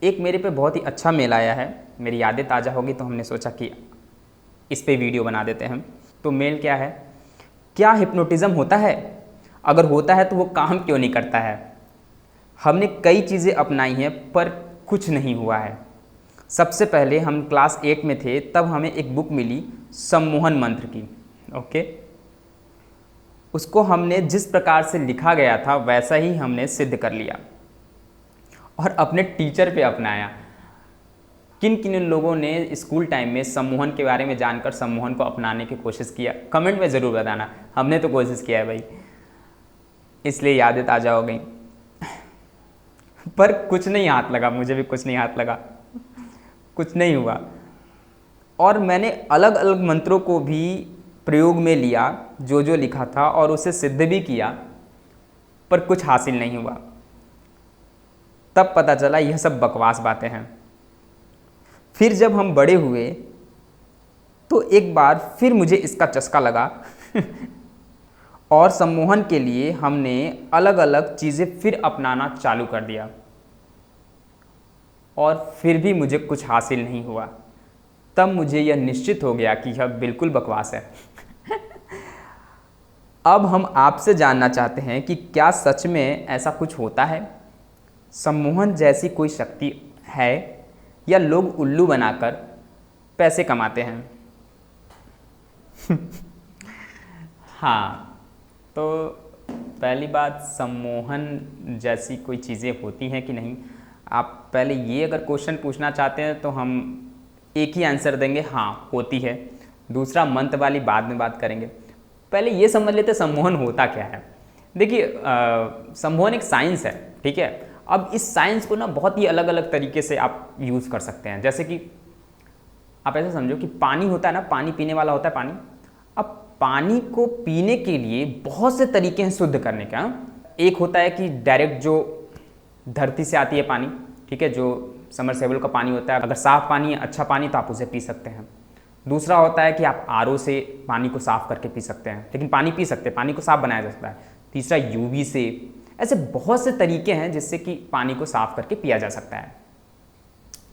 एक मेरे पे बहुत ही अच्छा मेल आया है, मेरी यादें ताज़ा होगी तो हमने सोचा कि इस पे वीडियो बना देते हैं हम। तो मेल क्या है, क्या हिप्नोटिज़म होता है? अगर होता है तो वो काम क्यों नहीं करता है? हमने कई चीज़ें अपनाई हैं पर कुछ नहीं हुआ है। सबसे पहले हम क्लास 8 में थे, तब हमें एक बुक मिली सम्मोहन मंत्र की। ओके, उसको हमने जिस प्रकार से लिखा गया था वैसा ही हमने सिद्ध कर लिया और अपने टीचर पे अपनाया। किन किन लोगों ने स्कूल टाइम में सम्मोहन के बारे में जानकर सम्मोहन को अपनाने की कोशिश किया, कमेंट में ज़रूर बताना। हमने तो कोशिश किया है भाई, इसलिए यादें ताज़ा हो गई। पर कुछ नहीं हाथ लगा, मुझे भी कुछ नहीं हाथ लगा, कुछ नहीं हुआ। और मैंने अलग अलग मंत्रों को भी प्रयोग में लिया जो जो लिखा था और उसे सिद्ध भी किया, पर कुछ हासिल नहीं हुआ। तब पता चला यह सब बकवास बातें हैं। फिर जब हम बड़े हुए तो एक बार फिर मुझे इसका चस्का लगा और सम्मोहन के लिए हमने अलग अलग चीज़ें फिर अपनाना चालू कर दिया और फिर भी मुझे कुछ हासिल नहीं हुआ। तब मुझे यह निश्चित हो गया कि यह बिल्कुल बकवास है। अब हम आपसे जानना चाहते हैं कि क्या सच में ऐसा कुछ होता है? सम्मोहन जैसी कोई शक्ति है या लोग उल्लू बनाकर पैसे कमाते हैं? हाँ, तो पहली बात, सम्मोहन जैसी कोई चीज़ें होती हैं कि नहीं, आप पहले ये अगर क्वेश्चन पूछना चाहते हैं तो हम एक ही आंसर देंगे, हाँ होती है। दूसरा मंत्र वाली बाद में बात करेंगे। पहले ये समझ लेते सम्मोहन होता क्या है। देखिए, सम्मोहन एक साइंस है, ठीक है। अब इस साइंस को ना बहुत ही अलग अलग तरीके से आप यूज़ कर सकते हैं। जैसे कि आप ऐसा समझो कि पानी होता है ना, पानी पीने वाला होता है पानी। अब पानी को पीने के लिए बहुत से तरीके हैं शुद्ध करने का। एक होता है कि डायरेक्ट जो धरती से आती है पानी, ठीक है, जो समरसेबल का पानी होता है, अगर साफ़ पानी है, अच्छा पानी, तो आप उसे पी सकते हैं। दूसरा होता है कि आप आरओ से पानी को साफ़ करके पी सकते हैं, लेकिन पानी पी सकते हैं, पानी को साफ़ बनाया जा सकता है। तीसरा यूवी से, ऐसे बहुत से तरीके हैं जिससे कि पानी को साफ़ करके पिया जा सकता है।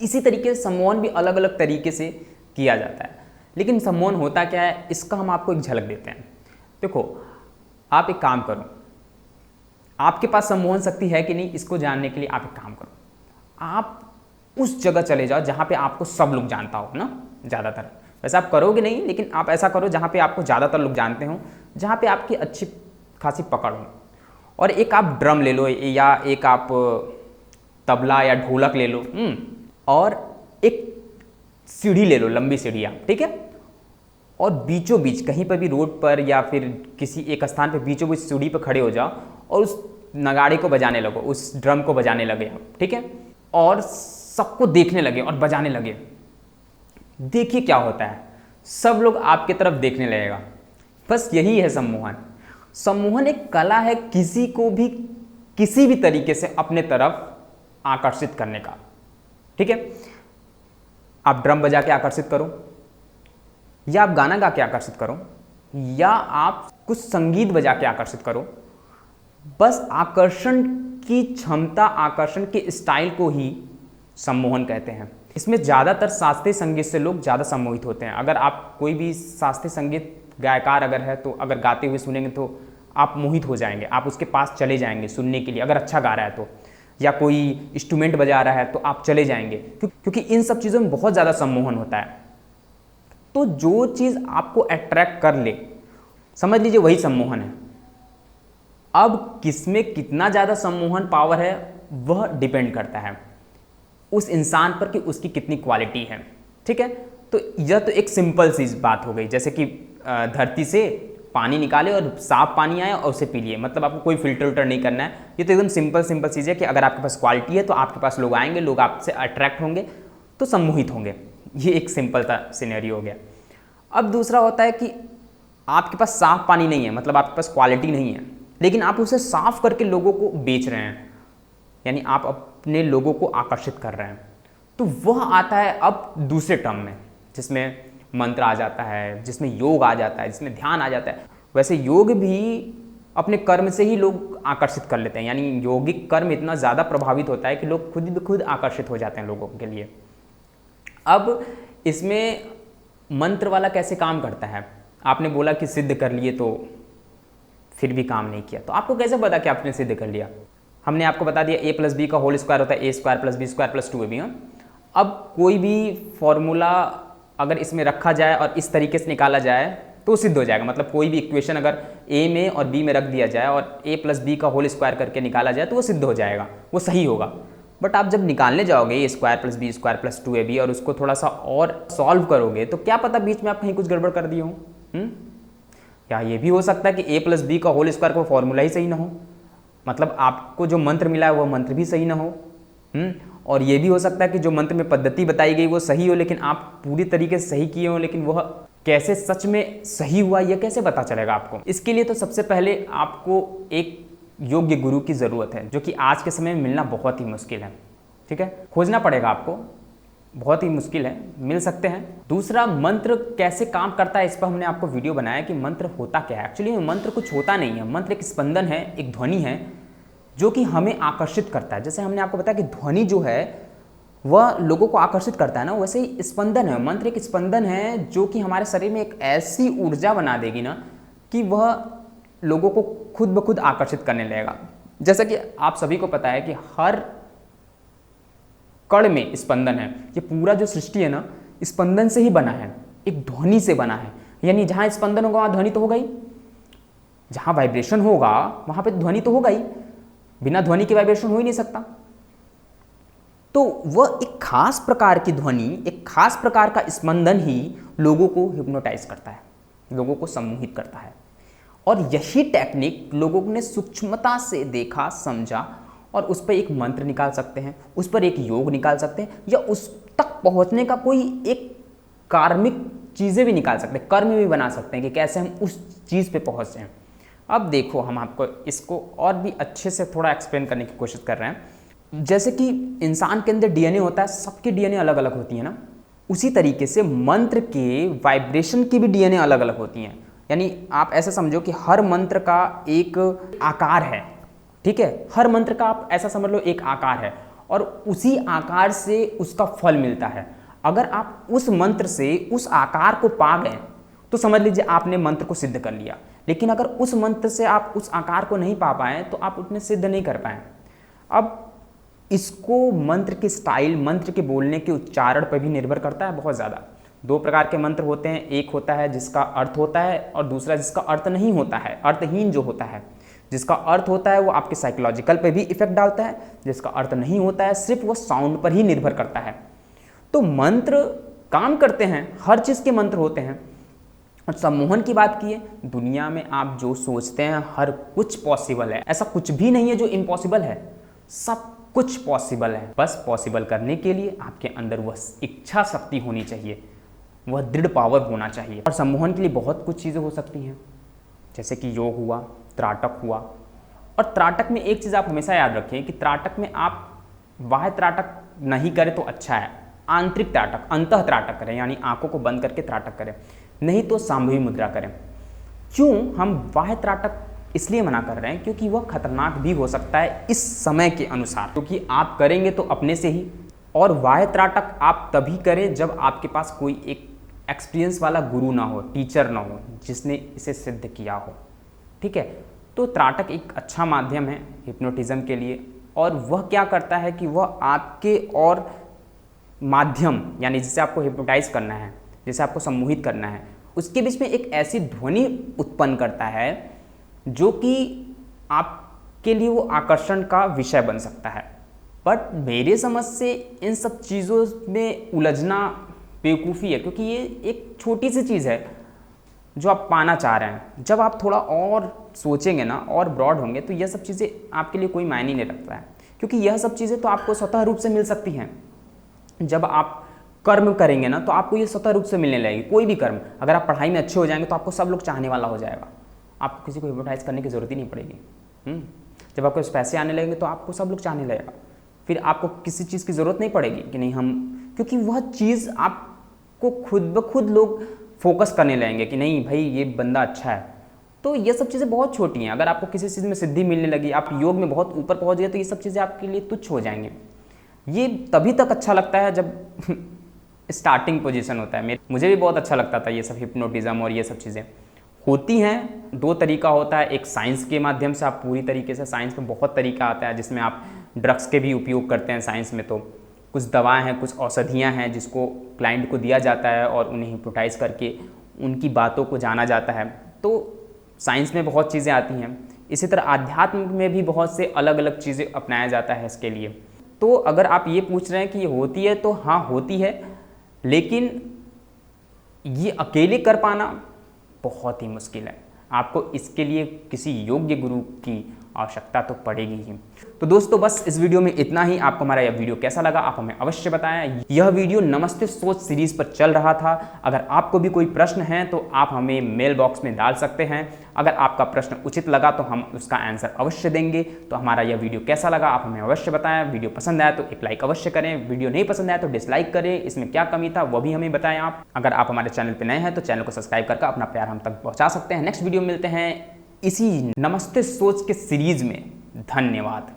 इसी तरीके से सम्मोहन भी अलग अलग तरीके से किया जाता है। लेकिन सम्मोहन होता क्या है, इसका हम आपको एक झलक देते हैं। देखो, आप एक काम करो, आपके पास सम्मोहन शक्ति है कि नहीं, इसको जानने के लिए आप एक काम करो, आप उस जगह चले जाओ जहाँ पे आपको सब लोग जानता हो ना, ज़्यादातर। वैसे आप करोगे नहीं, लेकिन आप ऐसा करो जहाँ पे आपको ज़्यादातर लोग जानते हो, जहाँ पे आपकी अच्छी खासी पकड़ हो। और एक आप ड्रम ले लो या एक आप तबला या ढोलक ले लो, और एक सीढ़ी ले लो, लंबी सीढ़ी आप, ठीक है। और बीचों बीच कहीं पर भी रोड पर या फिर किसी एक स्थान पर बीचों बीच सीढ़ी पर खड़े हो जाओ और उस नगाड़े को बजाने लगो, उस ड्रम को बजाने लगे आप, ठीक है। और सबको देखने लगे और बजाने लगे। देखिए क्या होता है, सब लोग आपकी तरफ देखने लगेगा। बस यही है सम्मोहन। सम्मोहन एक कला है किसी को भी किसी भी तरीके से अपने तरफ आकर्षित करने का, ठीक है। आप ड्रम बजा के आकर्षित करो, या आप गाना गा के आकर्षित करो, या आप कुछ संगीत बजा के आकर्षित करो। बस आकर्षण की क्षमता, आकर्षण के स्टाइल को ही सम्मोहन कहते हैं। इसमें ज़्यादातर शास्त्रीय संगीत से लोग ज़्यादा सम्मोहित होते हैं। अगर आप कोई भी शास्त्रीय संगीत गायकार अगर है तो अगर गाते हुए सुनेंगे तो आप मोहित हो जाएंगे, आप उसके पास चले जाएंगे सुनने के लिए। अगर अच्छा गा रहा है तो, या कोई इंस्ट्रूमेंट बजा रहा है तो आप चले जाएंगे, क्योंकि इन सब चीज़ों में बहुत ज़्यादा सम्मोहन होता है। तो जो चीज़ आपको अट्रैक्ट कर ले, समझ लीजिए वही सम्मोहन है। अब किसमें कितना ज़्यादा सम्मोहन पावर है वह डिपेंड करता है उस इंसान पर कि उसकी कितनी क्वालिटी है, ठीक है। तो यह तो एक सिंपल सी बात हो गई, जैसे कि धरती से पानी निकाले और साफ पानी आए और उसे पी लिए, मतलब आपको कोई फिल्टर उल्टर नहीं करना है। ये तो एकदम सिंपल चीज़ है कि अगर आपके पास क्वालिटी है तो आपके पास लोग आएंगे, लोग आपसे अट्रैक्ट होंगे तो सम्मोहित होंगे। ये एक सिंपल सा सिनेरियो हो गया। अब दूसरा होता है कि आपके पास साफ पानी नहीं है, मतलब आपके पास क्वालिटी नहीं है, लेकिन आप उसे साफ करके लोगों को बेच रहे हैं, यानी आप अपने लोगों को आकर्षित कर रहे हैं। तो वह आता है अब दूसरे टर्म में, जिसमें मंत्र आ जाता है, जिसमें योग आ जाता है, जिसमें ध्यान आ जाता है। वैसे योग भी अपने कर्म से ही लोग आकर्षित कर लेते हैं, यानी यौगिक कर्म इतना ज़्यादा प्रभावित होता है कि लोग खुद ब खुद आकर्षित हो जाते हैं लोगों के लिए। अब इसमें मंत्र वाला कैसे काम करता है? आपने बोला कि सिद्ध कर लिए तो फिर भी काम नहीं किया, तो आपको कैसे पता कि आपने सिद्ध कर लिया? हमने आपको बता दिया a + b का होल स्क्वायर होता है a² + b² + 2ab। अब कोई भी फॉर्मूला अगर इसमें रखा जाए और इस तरीके से निकाला जाए तो सिद्ध हो जाएगा। मतलब कोई भी इक्वेशन अगर a में और b में रख दिया जाए और a + b का होल स्क्वायर करके निकाला जाए तो वो सिद्ध हो जाएगा, वो सही होगा। बट आप जब निकालने जाओगे a² + b² + 2ab और उसको थोड़ा सा और सॉल्व करोगे तो क्या पता बीच में आप कहीं कुछ गड़बड़ कर दिए हो। या ये भी हो सकता है कि a + b का होल स्क्वायर का फॉर्मूला ही सही ना हो, मतलब आपको जो मंत्र मिला है वो मंत्र भी सही ना हो। और ये भी हो सकता है कि जो मंत्र में पद्धति बताई गई वो सही हो लेकिन आप पूरी तरीके से सही किए हो, लेकिन वह कैसे सच में सही हुआ यह कैसे पता चलेगा आपको? इसके लिए तो सबसे पहले आपको एक योग्य गुरु की ज़रूरत है, जो कि आज के समय में मिलना बहुत ही मुश्किल है। ठीक है, खोजना पड़ेगा आपको, बहुत ही मुश्किल है, मिल सकते हैं। दूसरा, मंत्र कैसे काम करता है इस पर हमने आपको वीडियो बनाया कि मंत्र होता क्या है। एक्चुअली मंत्र कुछ होता नहीं है, मंत्र एक स्पंदन है, एक ध्वनि है जो कि हमें आकर्षित करता है। जैसे हमने आपको बताया कि ध्वनि जो है वह लोगों को आकर्षित करता है ना, वैसे ही स्पंदन है, मंत्र एक स्पंदन है जो कि हमारे शरीर में एक ऐसी ऊर्जा बना देगी ना कि वह लोगों को खुद ब खुद आकर्षित करने लगेगा। जैसा कि आप सभी को पता है कि हर कण में स्पंदन है, ये पूरा जो सृष्टि है ना स्पंदन से ही बना है, एक ध्वनि से बना है। यानी जहाँ स्पंदन होगा वहाँ ध्वनि तो होगा ही, जहाँ वाइब्रेशन होगा वहाँ पे ध्वनि तो होगा ही, बिना ध्वनि के वाइब्रेशन हो ही नहीं सकता। तो वह एक खास प्रकार की ध्वनि, एक खास प्रकार का स्पंदन ही लोगों को हिप्नोटाइज करता है, लोगों को सम्मोहित करता है। और यही टेक्निक लोगों ने सूक्ष्मता से देखा, समझा और उस पर एक मंत्र निकाल सकते हैं, उस पर एक योग निकाल सकते हैं, या उस तक पहुंचने का कोई एक कार्मिक चीज़ें भी निकाल सकते हैं, कर्म भी बना सकते हैं कि कैसे हम उस चीज़ पे पहुंच जाएं। अब देखो, हम आपको इसको और भी अच्छे से थोड़ा एक्सप्लेन करने की कोशिश कर रहे हैं। जैसे कि इंसान के अंदर डीएनए होता है, सबकी डीएनए अलग अलग होती है ना, उसी तरीके से मंत्र के वाइब्रेशन की भी डीएनए अलग अलग होती हैं। यानी आप ऐसा समझो कि हर मंत्र का एक आकार है, ठीक है, हर मंत्र का आप ऐसा समझ लो एक आकार है और उसी आकार से उसका फल मिलता है। अगर आप उस मंत्र से उस आकार को पा गए तो समझ लीजिए आपने मंत्र को सिद्ध कर लिया। लेकिन अगर उस मंत्र से आप उस आकार को नहीं पा पाए तो आप उतने सिद्ध नहीं कर पाए। अब इसको मंत्र की स्टाइल, मंत्र के बोलने के उच्चारण पर भी निर्भर करता है बहुत ज़्यादा। दो प्रकार के मंत्र होते हैं, एक होता है जिसका अर्थ होता है और दूसरा जिसका अर्थ नहीं होता है, अर्थहीन जो होता है। जिसका अर्थ होता है वो आपके साइकोलॉजिकल पे भी इफेक्ट डालता है, जिसका अर्थ नहीं होता है सिर्फ वो साउंड पर ही निर्भर करता है। तो मंत्र काम करते हैं, हर चीज़ के मंत्र होते हैं। और सम्मोहन की बात की है, दुनिया में आप जो सोचते हैं हर कुछ पॉसिबल है, ऐसा कुछ भी नहीं है जो इम्पॉसिबल है, सब कुछ पॉसिबल है। बस पॉसिबल करने के लिए आपके अंदर वह इच्छा शक्ति होनी चाहिए, वह दृढ़ पावर होना चाहिए। और सम्मोहन के लिए बहुत कुछ चीज़ें हो सकती हैं, जैसे कि योग हुआ, त्राटक हुआ। और त्राटक में एक चीज़ आप हमेशा याद रखें कि त्राटक में आप बाह्य त्राटक नहीं करें तो अच्छा है, आंतरिक त्राटक, अंतः त्राटक करें, यानी आंखों को बंद करके त्राटक करें, नहीं तो सांभवी मुद्रा करें। क्यों हम बाह्य त्राटक इसलिए मना कर रहे हैं? क्योंकि वह खतरनाक भी हो सकता है इस समय के अनुसार, क्योंकि आप करेंगे तो अपने से ही। और बाह्य त्राटक आप तभी करें जब आपके पास कोई एक एक्सपीरियंस वाला गुरु ना हो, टीचर ना हो, जिसने इसे सिद्ध किया हो। ठीक है, तो त्राटक एक अच्छा माध्यम है हिप्नोटिज्म के लिए। और वह क्या करता है कि वह आपके और माध्यम, यानी जिसे आपको हिप्नोटाइज करना है, जिसे आपको सम्मोहित करना है, उसके बीच में एक ऐसी ध्वनि उत्पन्न करता है जो कि आपके लिए वो आकर्षण का विषय बन सकता है। बट मेरे समझ से इन सब चीज़ों में उलझना बेवकूफ़ी है, क्योंकि ये एक छोटी सी चीज़ है जो आप पाना चाह रहे हैं। जब आप थोड़ा और सोचेंगे ना और ब्रॉड होंगे तो यह सब चीज़ें आपके लिए कोई मायने नहीं रखता है, क्योंकि यह सब चीज़ें तो आपको स्वतः रूप से मिल सकती हैं। जब आप कर्म करेंगे ना तो आपको ये स्वतः रूप से मिलने लगेगी। कोई भी कर्म, अगर आप पढ़ाई में अच्छे हो जाएंगे तो आपको सब लोग चाहने वाला हो जाएगा, आपको किसी को हिप्नोटाइज करने की ज़रूरत ही नहीं पड़ेगी। जब आपको पैसे आने लगेंगे तो आपको सब लोग चाहने लगेगा, फिर आपको किसी चीज़ की ज़रूरत नहीं पड़ेगी कि नहीं हम, क्योंकि वह चीज़ आपको खुद ब खुद लोग फोकस करने लगेंगे कि नहीं भाई ये बंदा अच्छा है, तो ये सब चीज़ें बहुत छोटी हैं। अगर आपको किसी चीज़ में सिद्धि मिलने लगी, आप योग में बहुत ऊपर पहुंच गए, तो ये सब चीज़ें आपके लिए तुच्छ हो जाएंगी। ये तभी तक अच्छा लगता है जब स्टार्टिंग पोजीशन होता है। मुझे भी बहुत अच्छा लगता था ये सब हिप्नोटिज्म और ये सब चीज़ें होती हैं। दो तरीका होता है, एक साइंस के माध्यम से आप पूरी तरीके से, साइंस में बहुत तरीका आता है जिसमें आप ड्रग्स के भी उपयोग करते हैं साइंस में। तो कुछ दवाएं हैं, कुछ औषधियाँ हैं जिसको क्लाइंट को दिया जाता है और उन्हें हिप्नोटाइज करके उनकी बातों को जाना जाता है। तो साइंस में बहुत चीज़ें आती हैं। इसी तरह आध्यात्म में भी बहुत से अलग अलग चीज़ें अपनाया जाता है इसके लिए। तो अगर आप ये पूछ रहे हैं कि ये होती है, तो हाँ होती है, लेकिन ये अकेले कर पाना बहुत ही मुश्किल है। आपको इसके लिए किसी योग्य गुरु की आवश्यकता तो पड़ेगी ही। तो दोस्तों बस इस वीडियो में इतना ही। आपको हमारा यह वीडियो कैसा लगा आप हमें अवश्य बताएं। यह वीडियो नमस्ते सोच सीरीज पर चल रहा था। अगर आपको भी कोई प्रश्न है तो आप हमें मेल बॉक्स में डाल सकते हैं। अगर आपका प्रश्न उचित लगा तो हम उसका आंसर अवश्य देंगे। तो हमारा यह वीडियो कैसा लगा आप हमें अवश्य बताएं। वीडियो पसंद आया तो एक लाइक अवश्य करें, वीडियो नहीं पसंद आया तो डिसलाइक करें। इसमें क्या कमी था वो भी हमें बताएं आप। अगर आप हमारे चैनल पर नए हैं तो चैनल को सब्सक्राइब करके अपना प्यार हम तक पहुँचा सकते हैं। नेक्स्ट वीडियो मिलते हैं इसी नमस्ते सोच के सीरीज में। धन्यवाद।